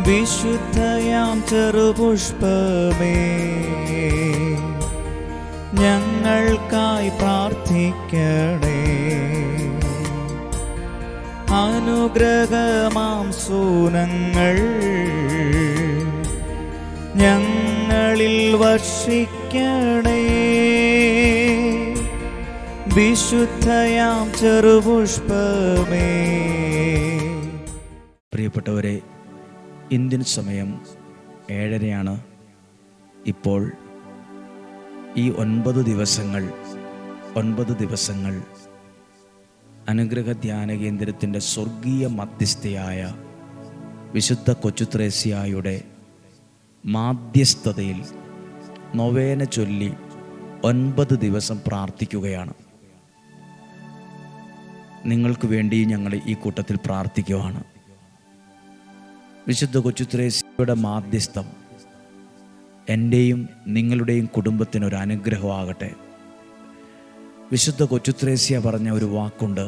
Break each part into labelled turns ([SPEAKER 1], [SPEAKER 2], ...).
[SPEAKER 1] വിശുദ്ധയാം ചെറുപുഷ്പമേ, ഞങ്ങൾക്കായി പ്രാർത്ഥിക്കണേ. അനുഗ്രഹമാം സൂനങ്ങൾ ഞങ്ങളിൽ വർഷിക്കണേ. വിശുദ്ധയാം ചെറുപുഷ്പമേ.
[SPEAKER 2] പ്രിയപ്പെട്ടവരെ, ഇന്ത്യൻ സമയം 7:30 ഇപ്പോൾ ഈ 9 ദിവസങ്ങൾ അനുഗ്രഹ ധ്യാന കേന്ദ്രത്തിൻ്റെ സ്വർഗീയ മധ്യസ്ഥയായ വിശുദ്ധ കൊച്ചുത്രേസ്യായുടെ മാധ്യസ്ഥതയിൽ നൊവേന ചൊല്ലി 9 ദിവസം പ്രാർത്ഥിക്കുകയാണ്. നിങ്ങൾക്ക് വേണ്ടി ഞങ്ങൾ ഈ കൂട്ടത്തിൽ പ്രാർത്ഥിക്കുകയാണ്. വിശുദ്ധ കൊച്ചുത്രേസ്യയുടെ മാധ്യസ്ഥം എൻ്റെയും നിങ്ങളുടെയും കുടുംബത്തിനൊരു അനുഗ്രഹമാകട്ടെ. വിശുദ്ധ കൊച്ചുത്രേസ്യ പറഞ്ഞ ഒരു വാക്കുണ്ട്,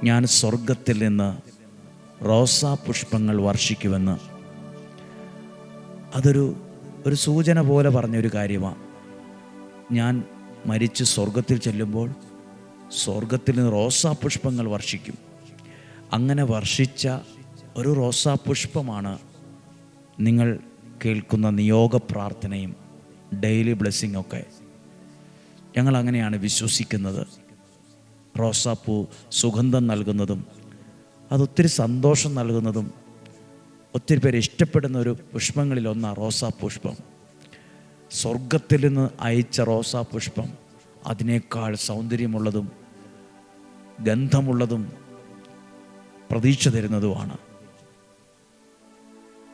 [SPEAKER 2] ഞാൻ സ്വർഗത്തിൽ നിന്ന് റോസാ പുഷ്പങ്ങൾ വർഷിക്കുമെന്ന്. അതൊരു സൂചന പോലെ പറഞ്ഞൊരു കാര്യമാണ്. ഞാൻ മരിച്ച് സ്വർഗത്തിൽ ചെല്ലുമ്പോൾ സ്വർഗത്തിൽ നിന്ന് റോസാ പുഷ്പങ്ങൾ വർഷിക്കും. അങ്ങനെ വർഷിച്ച ഒരു റോസാ പുഷ്പമാണ് നിങ്ങൾ കേൾക്കുന്ന നിയോഗ പ്രാർത്ഥനയും ഡെയിലി ബ്ലെസ്സിങ്ങൊക്കെ. ഞങ്ങൾ അങ്ങനെയാണ് വിശ്വസിക്കുന്നത്. റോസാപ്പൂ സുഗന്ധം നൽകുന്നതും അതൊത്തിരി സന്തോഷം നൽകുന്നതും ഒത്തിരി പേര് ഇഷ്ടപ്പെടുന്ന ഒരു പുഷ്പങ്ങളിലൊന്നാണ് റോസാ പുഷ്പം. സ്വർഗത്തിൽ നിന്ന് അയച്ച റോസാ പുഷ്പം അതിനേക്കാൾ സൗന്ദര്യമുള്ളതും ഗന്ധമുള്ളതും പ്രതീക്ഷ തരുന്നതുമാണ്.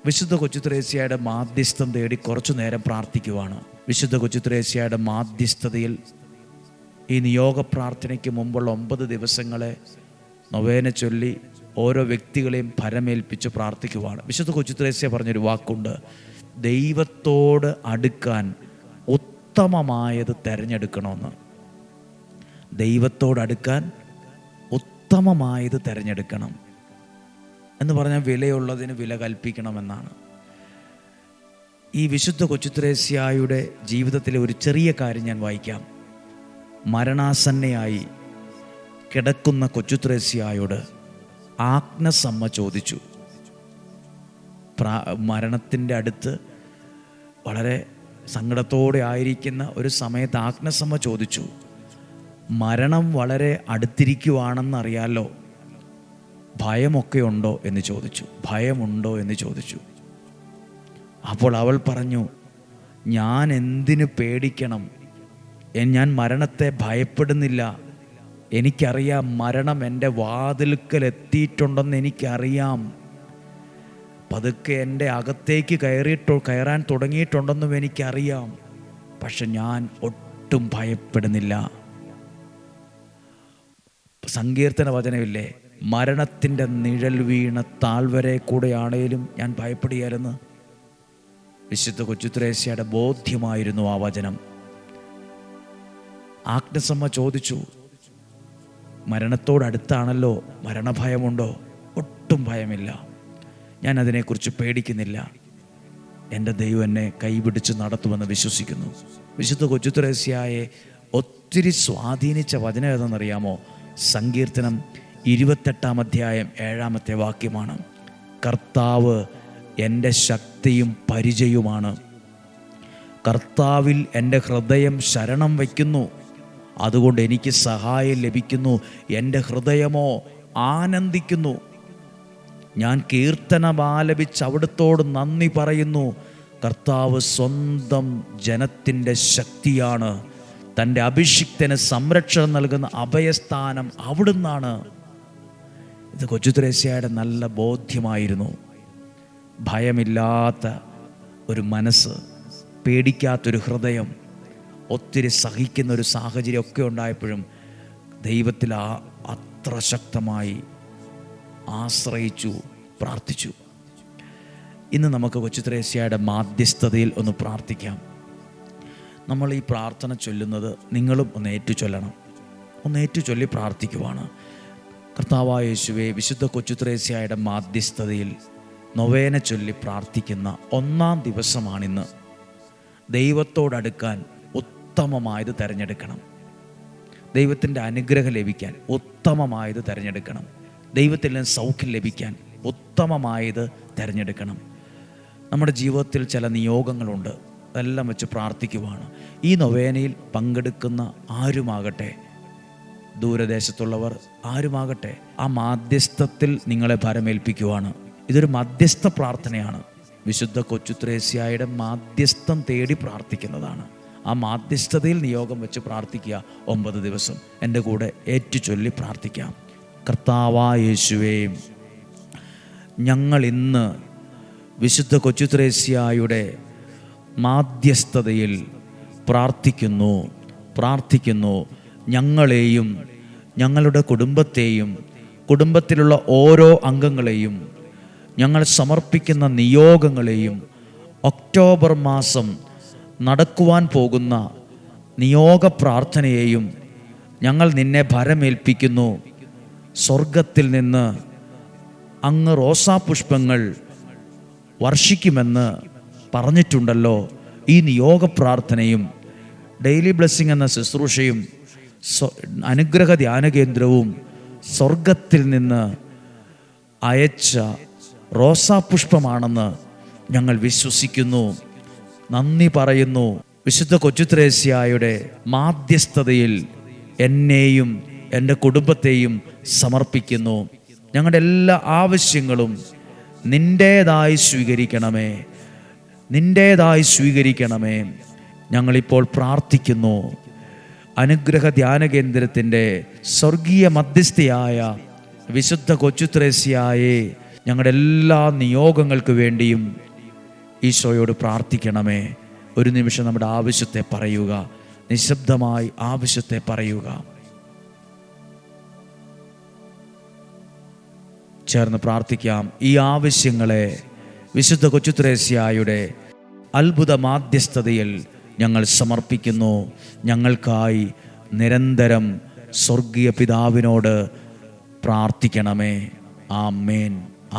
[SPEAKER 2] വിശുദ്ധ കൊച്ചുത്രേസ്യയുടെ മാധ്യസ്ഥം തേടി കുറച്ചു നേരം പ്രാർത്ഥിക്കുവാണ്. വിശുദ്ധ കൊച്ചുത്രേസ്യയുടെ മാധ്യസ്ഥതയിൽ ഈ നിയോഗ പ്രാർത്ഥനയ്ക്ക് മുമ്പുള്ള 9 ദിവസങ്ങളെ നൊവേന ചൊല്ലി ഓരോ വ്യക്തികളെയും ഭരമേൽപ്പിച്ച് പ്രാർത്ഥിക്കുവാണ്. വിശുദ്ധ കൊച്ചുത്രേസ്യ പറഞ്ഞൊരു വാക്കുണ്ട്, ദൈവത്തോട് അടുക്കാൻ ഉത്തമമായത് തിരഞ്ഞെടുക്കണമെന്ന്. ദൈവത്തോട് അടുക്കാൻ ഉത്തമമായത് തിരഞ്ഞെടുക്കണം എന്ന് പറഞ്ഞാൽ വിലയുള്ളതിന് വില കൽപ്പിക്കണമെന്നാണ്. ഈ വിശുദ്ധ കൊച്ചുത്രേസ്യായുടെ ജീവിതത്തിലെ ഒരു ചെറിയ കാര്യം ഞാൻ വായിക്കാം. മരണാസന്നയായി കിടക്കുന്ന കൊച്ചുത്രേസ്യായോട് ആഗ്നസമ്മ ചോദിച്ചു. മരണത്തിൻ്റെ അടുത്ത് വളരെ സങ്കടത്തോടെ ആയിരിക്കുന്ന ഒരു സമയത്ത് ആഗ്നസമ്മ ചോദിച്ചു, മരണം വളരെ അടുത്തിരിക്കുവാണെന്നറിയാലോ, ഭയമൊക്കെ ഉണ്ടോ എന്ന് ചോദിച്ചു. ഭയമുണ്ടോ എന്ന് ചോദിച്ചു. അപ്പോൾ അവൾ പറഞ്ഞു, ഞാൻ എന്തിനു പേടിക്കണം? ഞാൻ മരണത്തെ ഭയപ്പെടുന്നില്ല. എനിക്കറിയാം മരണം എൻ്റെ വാതിൽക്കൽ എത്തിയിട്ടുണ്ടെന്ന് എനിക്കറിയാം. പതുക്കെ എൻ്റെ അകത്തേക്ക് കയറാൻ തുടങ്ങിയിട്ടുണ്ടെന്നും എനിക്കറിയാം. പക്ഷെ ഞാൻ ഒട്ടും ഭയപ്പെടുന്നില്ല. സങ്കീർത്തന വചനമില്ലേ, മരണത്തിൻ്റെ നിഴൽ വീണ താഴ്വരെ കൂടെയാണേലും ഞാൻ ഭയപ്പെടുകയായിരുന്നു. വിശുദ്ധ കൊച്ചുത്രേസ്യയുടെ ബോധ്യമായിരുന്നു ആ വചനം. ആഗ്നസമ്മ ചോദിച്ചു, മരണത്തോടടുത്താണല്ലോ, മരണഭയമുണ്ടോ? ഒട്ടും ഭയമില്ല, ഞാൻ അതിനെക്കുറിച്ച് പേടിക്കുന്നില്ല. എൻ്റെ ദൈവം എന്നെ കൈപിടിച്ച് നടത്തുമെന്ന് വിശ്വസിക്കുന്നു. വിശുദ്ധ കൊച്ചുത്രേസ്യയെ ഒത്തിരി സ്വാധീനിച്ച വചനം ഏതെന്നറിയാമോ? സങ്കീർത്തനം 28-ാം അധ്യായം 7-ാമത്തെ വാക്യമാണ്. കർത്താവ് എൻ്റെ ശക്തിയും പരിചയവുമാണ്. കർത്താവിൽ എൻ്റെ ഹൃദയം ശരണം വയ്ക്കുന്നു, അതുകൊണ്ട് എനിക്ക് സഹായം ലഭിക്കുന്നു. എൻ്റെ ഹൃദയമോ ആനന്ദിക്കുന്നു. ഞാൻ കീർത്തനമാലപിച്ച് അവിടുത്തോട് നന്ദി പറയുന്നു. കർത്താവ് സ്വന്തം ജനത്തിൻ്റെ ശക്തിയാണ്. തൻ്റെ അഭിഷിക്തന് സംരക്ഷണം നൽകുന്ന അഭയസ്ഥാനം അവിടുന്നാണ്. ഇത് കൊച്ചുത്രേസ്യയുടെ നല്ല ബോധ്യമായിരുന്നു. ഭയമില്ലാത്ത ഒരു മനസ്സ്, പേടിക്കാത്തൊരു ഹൃദയം, ഒത്തിരി സഹിക്കുന്ന ഒരു സാഹചര്യമൊക്കെ ഉണ്ടായപ്പോഴും ദൈവത്തിൽ അത്ര ശക്തമായി ആശ്രയിച്ചു, പ്രാർത്ഥിച്ചു. ഇന്ന് നമുക്ക് കൊച്ചുത്രേസ്യയുടെ മാധ്യസ്ഥതയിൽ ഒന്ന് പ്രാർത്ഥിക്കാം. നമ്മൾ ഈ പ്രാർത്ഥന ചൊല്ലുന്നത് നിങ്ങളും ഒന്ന് ഏറ്റുചൊല്ലണം. ഒന്ന് ഏറ്റുചൊല്ലി പ്രാർത്ഥിക്കുവാണ്. കർത്താവായ യേശുവേ, വിശുദ്ധ കൊച്ചുത്രേസ്യയുടെ മാധ്യസ്ഥതയിൽ നൊവേന ചൊല്ലി പ്രാർത്ഥിക്കുന്ന 1-ാം ദിവസമാണിന്ന്. ദൈവത്തോടടുക്കാൻ ഉത്തമമായത് തിരഞ്ഞെടുക്കണം. ദൈവത്തിൻ്റെ അനുഗ്രഹം ലഭിക്കാൻ ഉത്തമമായത് തിരഞ്ഞെടുക്കണം. ദൈവത്തിൽ നിന്ന് സൗഖ്യം ലഭിക്കാൻ ഉത്തമമായത് തിരഞ്ഞെടുക്കണം. നമ്മുടെ ജീവിതത്തിൽ ചില നിയോഗങ്ങളുണ്ട്, അതെല്ലാം വെച്ച് പ്രാർത്ഥിക്കുവാണ്. ഈ നൊവേനയിൽ പങ്കെടുക്കുന്ന ആരുമാകട്ടെ, ദൂരദേശത്തുള്ളവർ ആരുമാകട്ടെ, ആ മാധ്യസ്ഥത്തിൽ നിങ്ങളെ ഭരമേൽപ്പിക്കുവാണ്. ഇതൊരു മധ്യസ്ഥ പ്രാർത്ഥനയാണ്. വിശുദ്ധ കൊച്ചുത്രേസ്യായുടെ മാധ്യസ്ഥം തേടി പ്രാർത്ഥിക്കുന്നതാണ്. ആ മാധ്യസ്ഥതയിൽ നിയോഗം വെച്ച് പ്രാർത്ഥിക്കുക. 9 ദിവസം എൻ്റെ കൂടെ ഏറ്റുചൊല്ലി പ്രാർത്ഥിക്കാം. കർത്താവായ യേശുവേ, ഞങ്ങൾ ഇന്ന് വിശുദ്ധ കൊച്ചുത്രേസ്യായുടെ മാധ്യസ്ഥതയിൽ പ്രാർത്ഥിക്കുന്നു. ഞങ്ങളെയും ഞങ്ങളുടെ കുടുംബത്തെയും കുടുംബത്തിലുള്ള ഓരോ അംഗങ്ങളെയും ഞങ്ങൾ സമർപ്പിക്കുന്ന നിയോഗങ്ങളെയും ഒക്ടോബർ മാസം നടക്കുവാൻ പോകുന്ന നിയോഗ പ്രാർത്ഥനയെയും ഞങ്ങൾ നിന്നെ ഭരമേൽപ്പിക്കുന്നു. സ്വർഗത്തിൽ നിന്ന് അങ്ങ് റോസാപുഷ്പങ്ങൾ വർഷിക്കുമെന്ന് പറഞ്ഞിട്ടുണ്ടല്ലോ. ഈ നിയോഗ പ്രാർത്ഥനയും ഡെയിലി ബ്ലെസ്സിങ് എന്ന ശുശ്രൂഷയും അനുഗ്രഹ ധ്യാന കേന്ദ്രവും സ്വർഗത്തിൽ നിന്ന് അയച്ച റോസാപുഷ്പമാണെന്ന് ഞങ്ങൾ വിശ്വസിക്കുന്നു. നന്ദി പറയുന്നു. വിശുദ്ധ കൊച്ചുത്രേസ്യായുടെ മാധ്യസ്ഥതയിൽ എന്നെയും എൻ്റെ കുടുംബത്തെയും സമർപ്പിക്കുന്നു. ഞങ്ങളുടെ എല്ലാ ആവശ്യങ്ങളും നിൻ്റേതായി സ്വീകരിക്കണമേ. ഞങ്ങളിപ്പോൾ പ്രാർത്ഥിക്കുന്നു. അനുഗ്രഹ ധ്യാന കേന്ദ്രത്തിൻ്റെ സ്വർഗീയ മധ്യസ്ഥയായ വിശുദ്ധ കൊച്ചുത്രേസ്യായെ ഞങ്ങളുടെ എല്ലാ നിയോഗങ്ങൾക്ക് വേണ്ടിയും ഈശോയോട് പ്രാർത്ഥിക്കണമേ. ഒരു നിമിഷം നമ്മുടെ ആവശ്യത്തെ പറയുക, നിശബ്ദമായി ആവശ്യത്തെ പറയുക. ചേർന്ന് പ്രാർത്ഥിക്കാം. ഈ ആവശ്യങ്ങളെ വിശുദ്ധ കൊച്ചുത്രേസ്യായുടെ അത്ഭുത മാധ്യസ്ഥതയിൽ ഞങ്ങൾ സമർപ്പിക്കുന്നു. ഞങ്ങൾക്കായി നിരന്തരം സ്വർഗീയ പിതാവിനോട് പ്രാർത്ഥിക്കണമേ. ആമേൻ,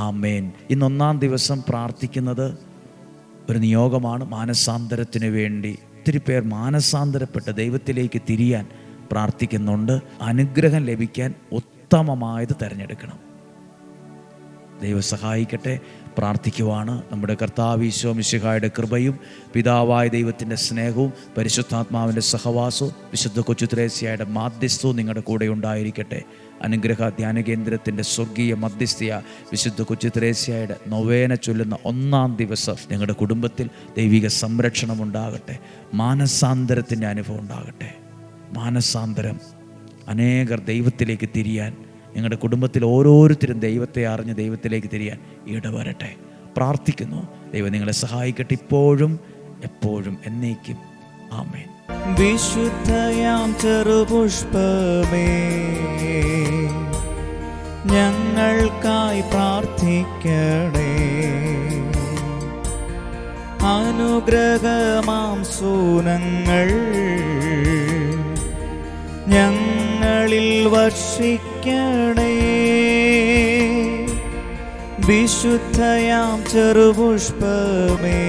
[SPEAKER 2] ആമേൻ. ഇന്ന് 1-ാം ദിവസം പ്രാർത്ഥിക്കുന്നത് ഒരു നിയോഗമാണ്, മാനസാന്തരത്തിന് വേണ്ടി. ഒത്തിരി പേർ മാനസാന്തരപ്പെട്ട് ദൈവത്തിലേക്ക് തിരിയാൻ പ്രാർത്ഥിക്കുന്നുണ്ട്. അനുഗ്രഹം ലഭിക്കാൻ ഉത്തമമായത് തിരഞ്ഞെടുക്കണം. ദൈവം സഹായിക്കട്ടെ. പ്രാർത്ഥിക്കുവാണ്. നമ്മുടെ കർത്താവ് ഈശോ മിശിഹായുടെ കൃപയും പിതാവായ ദൈവത്തിൻ്റെ സ്നേഹവും പരിശുദ്ധാത്മാവിൻ്റെ സഹവാസവും വിശുദ്ധ കൊച്ചുത്രേസ്യായുടെ മാധ്യസ്ഥവും നിങ്ങളുടെ കൂടെ ഉണ്ടായിരിക്കട്ടെ. അനുഗ്രഹ ധ്യാന കേന്ദ്രത്തിൻ്റെ സ്വർഗീയ മധ്യസ്ഥയ വിശുദ്ധ കൊച്ചുത്രേസ്യായുടെ നൊവേന ചൊല്ലുന്ന 1-ാം ദിവസം നിങ്ങളുടെ കുടുംബത്തിൽ ദൈവിക സംരക്ഷണം ഉണ്ടാകട്ടെ. മാനസാന്തരത്തിൻ്റെ അനുഭവം ഉണ്ടാകട്ടെ. മാനസാന്തരം, അനേകർ ദൈവത്തിലേക്ക് തിരിയാൻ, നിങ്ങളുടെ കുടുംബത്തിൽ ഓരോരുത്തരും ദൈവത്തെ അറിഞ്ഞ് ദൈവത്തിലേക്ക് തിരിയാൻ ഇടവരട്ടെ. പ്രാർത്ഥിക്കുന്നു. ദൈവം നിങ്ങളെ സഹായിക്കട്ടെ, ഇപ്പോഴും എപ്പോഴും എന്നേക്കും. ആമേൻ.
[SPEAKER 1] വിശുദ്ധയാം ചെറുപുഷ്പമേ, ഞങ്ങൾക്കായി പ്രാർത്ഥിക്കണേ. അനുഗ്രഹമാം സൂനങ്ങൾ ഞങ്ങളിൽ വർഷിക്കണേ. വിശുദ്ധയാം ചെറുപുഷ്പമേ,